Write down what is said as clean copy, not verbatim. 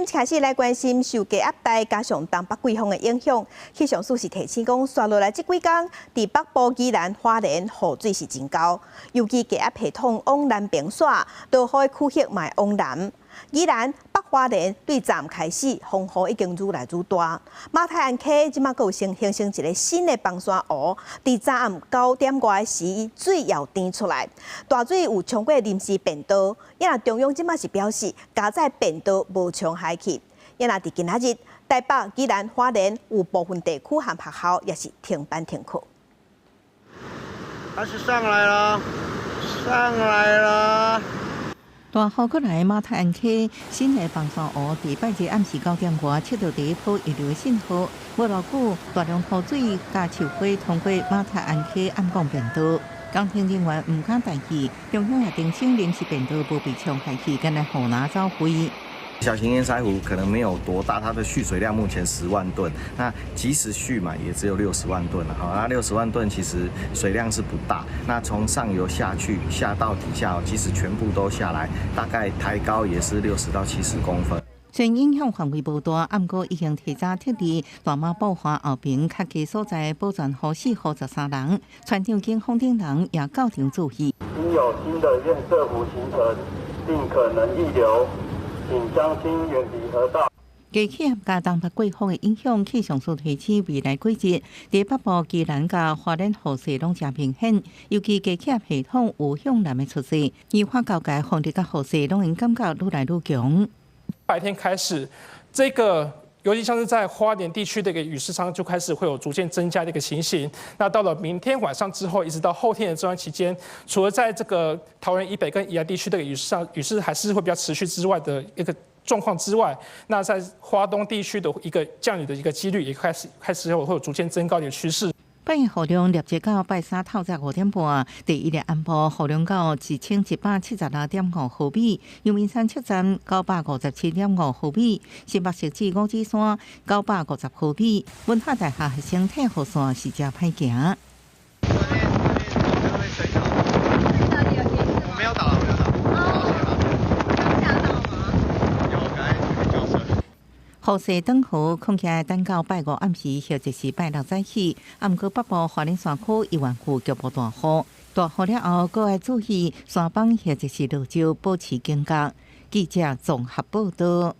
今开始来关心受低压带加上东北季风的影响，气象署是提醒讲，刷落来这几天，伫北部宜兰花莲雨水是真高，尤其低压系统往南边刷，落雨的区域嘛往南。宜兰北花莲对站开始，风雨已经愈来愈大。马太安溪即马佫有形成一个新的崩山湖，伫早暗9点外时，水要甜出来，大水有冲过临时便道。也若中央即马是表示，加载便道无冲海去。也若伫今仔日，台北、宜兰、花莲有部分地区和学校也是停班停课。它是上来了，上来了。大雨过来，马太安溪新的崩山湖，伫拜日暗时9点外测到第一波遗留信号。无偌久，大量雨水加树花通过马太安溪暗港便道，工程人员唔敢待去，中央也定性临时便道无被冲开去，跟来雨拿走灰。小型淹塞湖可能没有多大，它的蓄水量目前10万吨，那即使蓄满也只有60万吨了。好，那60万吨其实水量是不大。那从上游下去，下到底下，即使全部都下来，大概抬高也是60到70公分。虽影响范围无大，暗过已经提早撤离大马爆发后边客家所在保全好死53人，船长经风顶人也到场注意。因有新的堰塞湖形成，并可能溢流。请乡亲远离河道。低气压加东北季风的影响，气象署提醒未来几日，伫北部宜兰甲花莲雨势拢真明显，尤其低气压系统有向南的出现，宜花交界风力甲雨势拢会感觉愈来愈强。白天开始，这个尤其像是在花莲地区的一个雨势上，就开始会有逐渐增加的一个情形。那到了明天晚上之后，一直到后天的这段期间，除了在这个桃园以北跟宜兰地区的雨势还是会比较持续之外的一个状况之外，那在花东地区的一个降雨的一个几率也开始会有逐渐增高的一个趋势。拜雨量立即到拜三透早5点半，第一日安部雨量到1176.5毫米，阳明山测站957.5毫米，新北市至五指山950毫米，文化大厦学生体雨线是真歹行。我没有打，没有打。雨势转好，恐起来等到拜五暗时，或者是拜六早起。暗过北部花莲山区1万户局部大雨，大雨了后，阁要注意山崩或者是落石，保持警觉。记者综合报道。